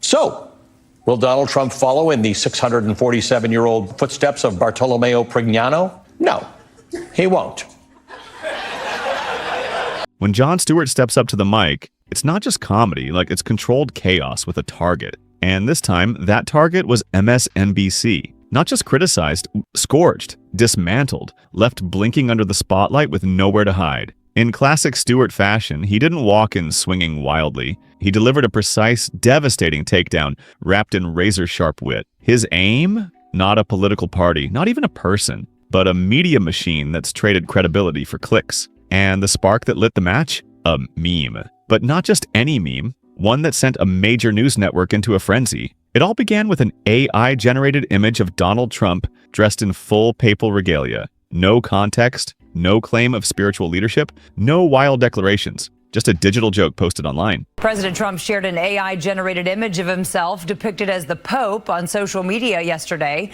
So, will Donald Trump follow in the 647-year-old footsteps of Bartolomeo Prignano? No, he won't. When Jon Stewart steps up to the mic, it's not just comedy, like it's controlled chaos with a target. And this time, that target was MSNBC. Not just criticized, scorched, dismantled, left blinking under the spotlight with nowhere to hide. In classic Stewart fashion, he didn't walk in swinging wildly. He delivered a precise, devastating takedown wrapped in razor-sharp wit. His aim? Not a political party, not even a person, but a media machine that's traded credibility for clicks. And the spark that lit the match? A meme. But not just any meme, one that sent a major news network into a frenzy. It all began with an AI-generated image of Donald Trump dressed in full papal regalia. No context, no claim of spiritual leadership, no wild declarations. Just a digital joke posted online. President Trump shared an AI-generated image of himself depicted as the Pope on social media yesterday.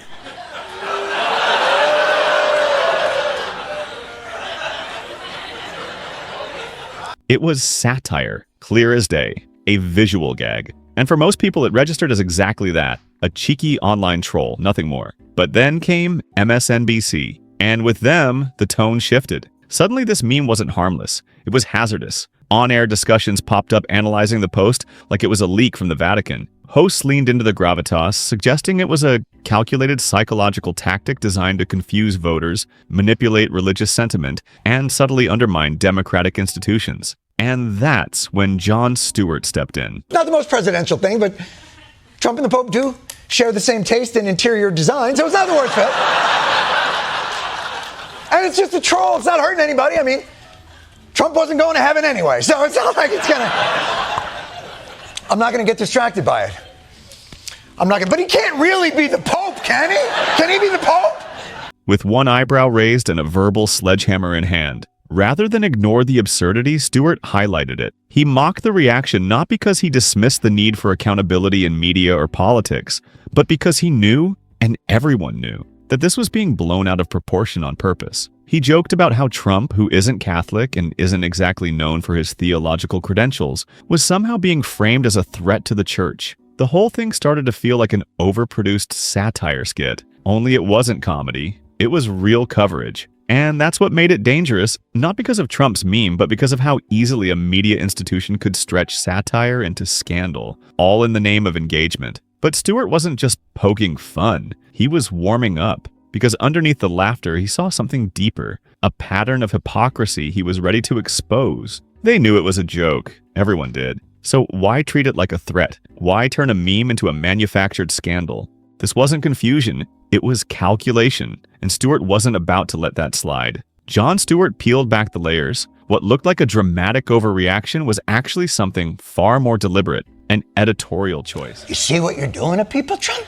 It was satire, clear as day, a visual gag. And for most people, it registered as exactly that, a cheeky online troll, nothing more. But then came MSNBC, and with them, the tone shifted. Suddenly, this meme wasn't harmless. It was hazardous. On-air discussions popped up analyzing the post like it was a leak from the Vatican. Hosts leaned into the gravitas, suggesting it was a calculated psychological tactic designed to confuse voters, manipulate religious sentiment, and subtly undermine democratic institutions. And that's when Jon Stewart stepped in. Not the most presidential thing, but Trump and the Pope do share the same taste in interior design, so it's not the worst fit. And it's just a troll. It's not hurting anybody. I mean, Trump wasn't going to heaven anyway, so it's not like it's gonna... I'm not gonna get distracted by it. But he can't really be the Pope, can he? Can he be the Pope? With one eyebrow raised and a verbal sledgehammer in hand. Rather than ignore the absurdity, Stewart highlighted it. He mocked the reaction not because he dismissed the need for accountability in media or politics, but because he knew, and everyone knew, that this was being blown out of proportion on purpose. He joked about how Trump, who isn't Catholic and isn't exactly known for his theological credentials, was somehow being framed as a threat to the church. The whole thing started to feel like an overproduced satire skit. Only it wasn't comedy. It was real coverage. And that's what made it dangerous, not because of Trump's meme, but because of how easily a media institution could stretch satire into scandal, all in the name of engagement. But Stewart wasn't just poking fun. He was warming up. Because underneath the laughter, he saw something deeper, a pattern of hypocrisy he was ready to expose. They knew it was a joke. Everyone did. So why treat it like a threat? Why turn a meme into a manufactured scandal? This wasn't confusion. It was calculation. And Stewart wasn't about to let that slide. Jon Stewart peeled back the layers. What looked like a dramatic overreaction was actually something far more deliberate, an editorial choice. You see what you're doing to people, Trump?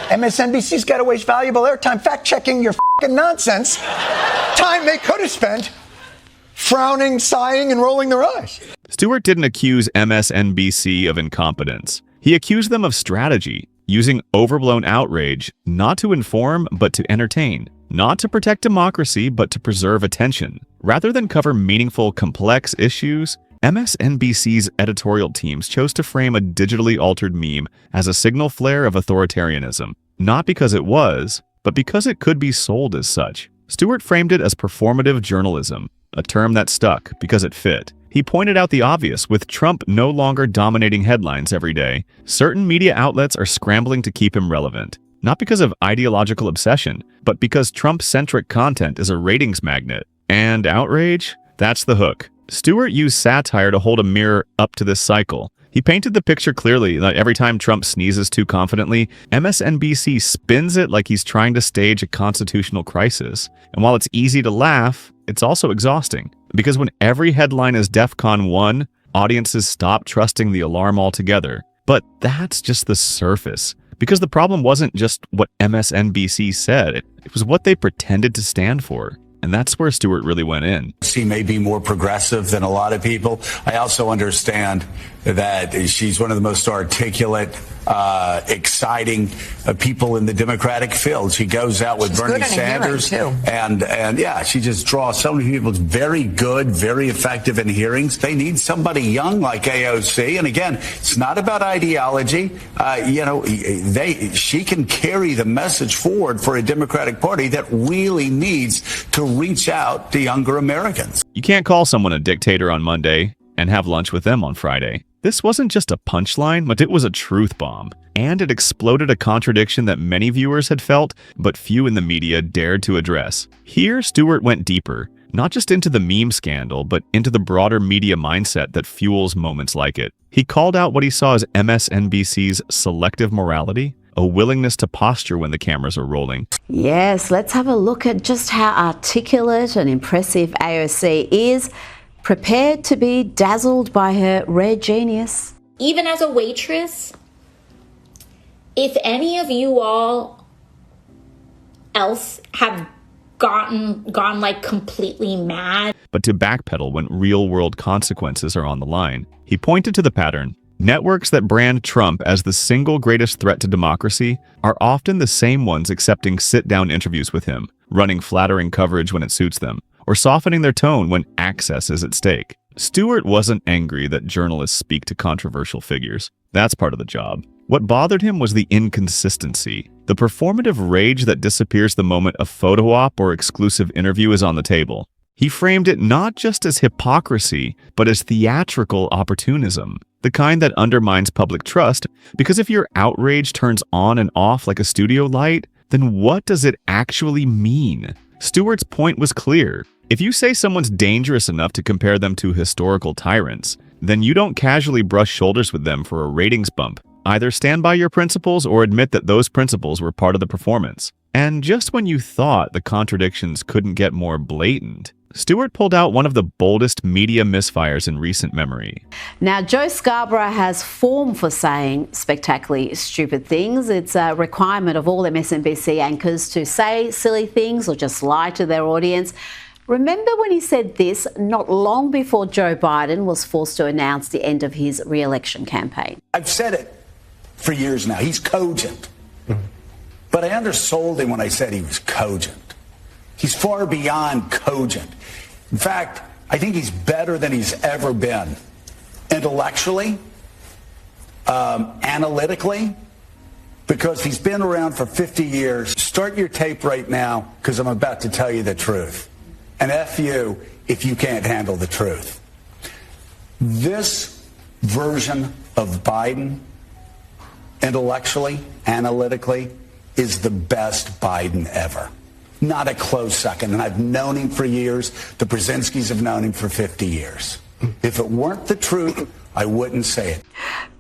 MSNBC's got to waste valuable airtime fact-checking your f***ing nonsense. Time they could have spent frowning, sighing, and rolling their eyes. Stewart didn't accuse MSNBC of incompetence. He accused them of strategy, using overblown outrage not to inform but to entertain, not to protect democracy but to preserve attention. Rather than cover meaningful, complex issues, MSNBC's editorial teams chose to frame a digitally altered meme as a signal flare of authoritarianism, not because it was, but because it could be sold as such. Stewart framed it as performative journalism, a term that stuck because it fit. He pointed out the obvious. With Trump no longer dominating headlines every day, certain media outlets are scrambling to keep him relevant. Not because of ideological obsession, but because Trump-centric content is a ratings magnet. And outrage? That's the hook. Stewart used satire to hold a mirror up to this cycle. He painted the picture clearly that every time Trump sneezes too confidently, MSNBC spins it like he's trying to stage a constitutional crisis. And while it's easy to laugh, it's also exhausting. Because when every headline is DEFCON 1, audiences stop trusting the alarm altogether. But that's just the surface. Because the problem wasn't just what MSNBC said, it was what they pretended to stand for. And that's where Stewart really went in. She may be more progressive than a lot of people. I also understand that she's one of the most articulate, exciting people in the Democratic field. She goes out with Bernie Sanders, and yeah, she just draws so many people. It's very good, very effective in hearings. They need somebody young like AOC, and again, it's not about ideology. She can carry the message forward for a Democratic Party that really needs to reach out to younger Americans. You can't call someone a dictator on Monday and have lunch with them on Friday. This wasn't just a punchline, but it was a truth bomb. And it exploded a contradiction that many viewers had felt, but few in the media dared to address. Here, Stewart went deeper, not just into the meme scandal, but into the broader media mindset that fuels moments like it. He called out what he saw as MSNBC's selective morality, a willingness to posture when the cameras are rolling. Yes, let's have a look at just how articulate and impressive AOC is, prepared to be dazzled by her rare genius. Even as a waitress, if any of you all else have gone like completely mad. But to backpedal when real-world consequences are on the line, he pointed to the pattern. Networks that brand Trump as the single greatest threat to democracy are often the same ones accepting sit-down interviews with him, running flattering coverage when it suits them, or softening their tone when access is at stake. Stewart wasn't angry that journalists speak to controversial figures. That's part of the job. What bothered him was the inconsistency, the performative rage that disappears the moment a photo op or exclusive interview is on the table. He framed it not just as hypocrisy, but as theatrical opportunism, the kind that undermines public trust, because if your outrage turns on and off like a studio light, then what does it actually mean? Stewart's point was clear. If you say someone's dangerous enough to compare them to historical tyrants, then you don't casually brush shoulders with them for a ratings bump. Either stand by your principles or admit that those principles were part of the performance. And just when you thought the contradictions couldn't get more blatant, Stewart pulled out one of the boldest media misfires in recent memory. Now, Joe Scarborough has form for saying spectacularly stupid things. It's a requirement of all MSNBC anchors to say silly things or just lie to their audience. Remember when he said this not long before Joe Biden was forced to announce the end of his re-election campaign? I've said it for years now. He's cogent. But I undersold him when I said he was cogent. He's far beyond cogent. In fact, I think he's better than he's ever been. Intellectually, analytically, because he's been around for 50 years. Start your tape right now, because I'm about to tell you the truth. And F you if you can't handle the truth. This version of Biden, intellectually, analytically, is the best Biden ever. Not a close second. And I've known him for years. The Brzezinskis have known him for 50 years. If it weren't the truth, I wouldn't say it.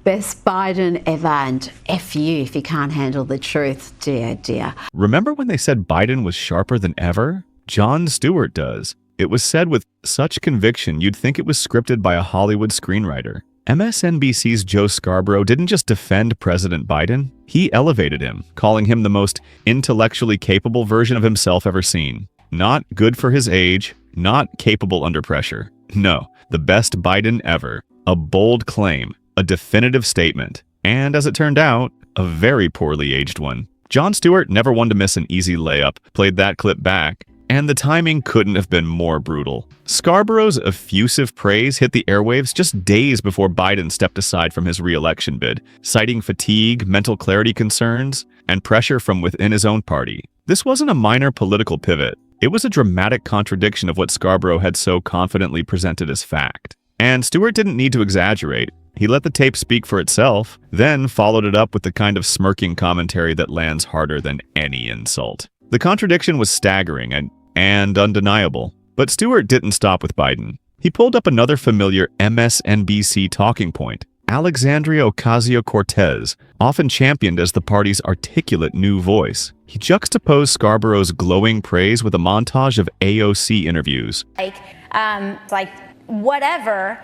Best Biden ever, and F you if you can't handle the truth, dear, dear. Remember when they said Biden was sharper than ever? Jon Stewart does. It was said with such conviction you'd think it was scripted by a Hollywood screenwriter. MSNBC's Joe Scarborough didn't just defend President Biden, he elevated him, calling him the most intellectually capable version of himself ever seen. Not good for his age, not capable under pressure. No, the best Biden ever. A bold claim, a definitive statement, and as it turned out, a very poorly aged one. Jon Stewart never one to miss an easy layup, played that clip back, and the timing couldn't have been more brutal. Scarborough's effusive praise hit the airwaves just days before Biden stepped aside from his re-election bid, citing fatigue, mental clarity concerns, and pressure from within his own party. This wasn't a minor political pivot. It was a dramatic contradiction of what Scarborough had so confidently presented as fact. And Stewart didn't need to exaggerate. He let the tape speak for itself, then followed it up with the kind of smirking commentary that lands harder than any insult. The contradiction was staggering and undeniable. But Stewart didn't stop with Biden. He pulled up another familiar MSNBC talking point, Alexandria Ocasio-Cortez, often championed as the party's articulate new voice. He juxtaposed Scarborough's glowing praise with a montage of AOC interviews. Like whatever,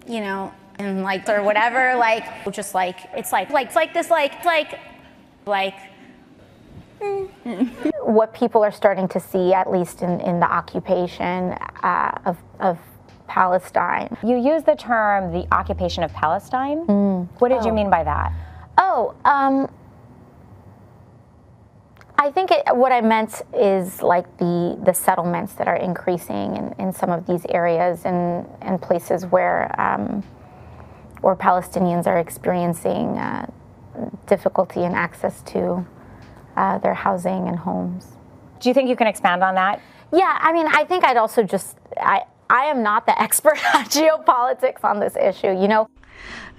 you know, and like, or whatever, like, just like, it's like this, like, what people are starting to see, at least in the occupation of Palestine. You use the term the occupation of Palestine. What did you mean by that? I think what I meant is like the settlements that are increasing in some of these areas and places where Palestinians are experiencing difficulty in access to their housing and homes. Do you think you can expand on that? Yeah, I mean, I think I'd also I am not the expert on geopolitics on this issue, you know.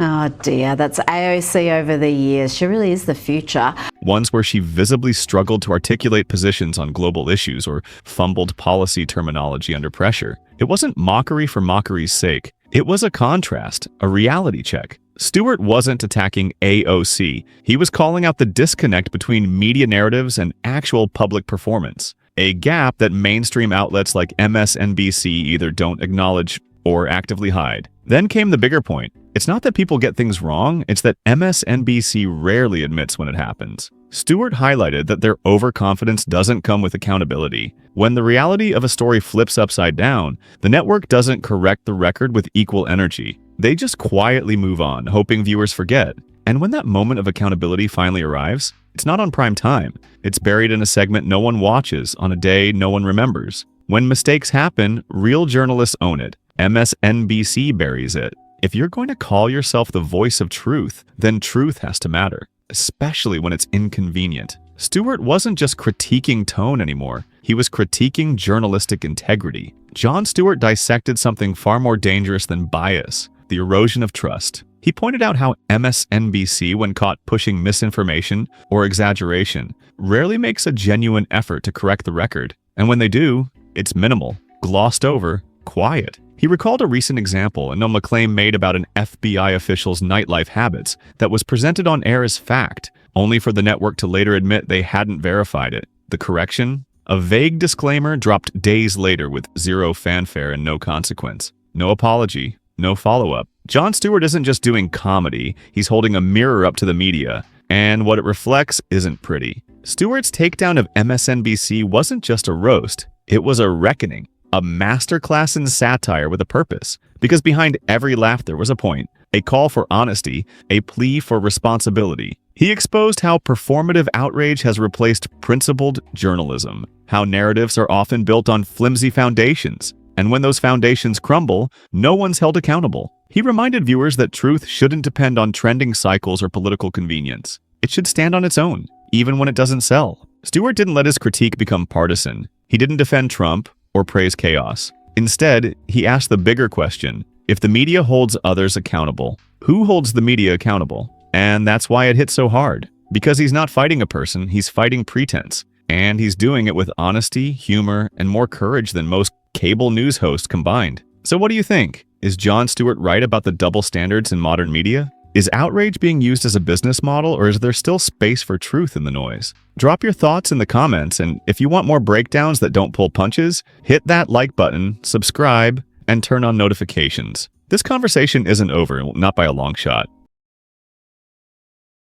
Oh dear, that's AOC over the years. She really is the future. Ones where she visibly struggled to articulate positions on global issues or fumbled policy terminology under pressure. It wasn't mockery for mockery's sake. It was a contrast, a reality check. Stewart wasn't attacking AOC. He was calling out the disconnect between media narratives and actual public performance. A gap that mainstream outlets like MSNBC either don't acknowledge or actively hide. Then came the bigger point. It's not that people get things wrong, it's that MSNBC rarely admits when it happens. Stewart highlighted that their overconfidence doesn't come with accountability. When the reality of a story flips upside down, the network doesn't correct the record with equal energy. They just quietly move on, hoping viewers forget. And when that moment of accountability finally arrives, it's not on prime time. It's buried in a segment no one watches on a day no one remembers. When mistakes happen, real journalists own it. MSNBC buries it. If you're going to call yourself the voice of truth, then truth has to matter, especially when it's inconvenient. Stewart wasn't just critiquing tone anymore. He was critiquing journalistic integrity. Jon Stewart dissected something far more dangerous than bias, the erosion of trust. He pointed out how MSNBC, when caught pushing misinformation or exaggeration, rarely makes a genuine effort to correct the record. And when they do, it's minimal, glossed over, quiet. He recalled a recent example a claim made about an FBI official's nightlife habits that was presented on air as fact, only for the network to later admit they hadn't verified it. The correction? A vague disclaimer dropped days later with zero fanfare and no consequence. No apology, no follow-up. Jon Stewart isn't just doing comedy, he's holding a mirror up to the media, and what it reflects isn't pretty. Stewart's takedown of MSNBC wasn't just a roast, it was a reckoning. A masterclass in satire with a purpose, because behind every laugh there was a point, a call for honesty, a plea for responsibility. He exposed how performative outrage has replaced principled journalism, how narratives are often built on flimsy foundations, and when those foundations crumble, no one's held accountable. He reminded viewers that truth shouldn't depend on trending cycles or political convenience. It should stand on its own, even when it doesn't sell. Stewart didn't let his critique become partisan. He didn't defend Trump or praise chaos. Instead, he asked the bigger question, if the media holds others accountable, who holds the media accountable? And that's why it hit so hard. Because he's not fighting a person, he's fighting pretense. And he's doing it with honesty, humor, and more courage than most cable news hosts combined. So what do you think? Is Jon Stewart right about the double standards in modern media? Is outrage being used as a business model, or is there still space for truth in the noise? Drop your thoughts in the comments, and if you want more breakdowns that don't pull punches, hit that like button, subscribe, and turn on notifications. This conversation isn't over, not by a long shot.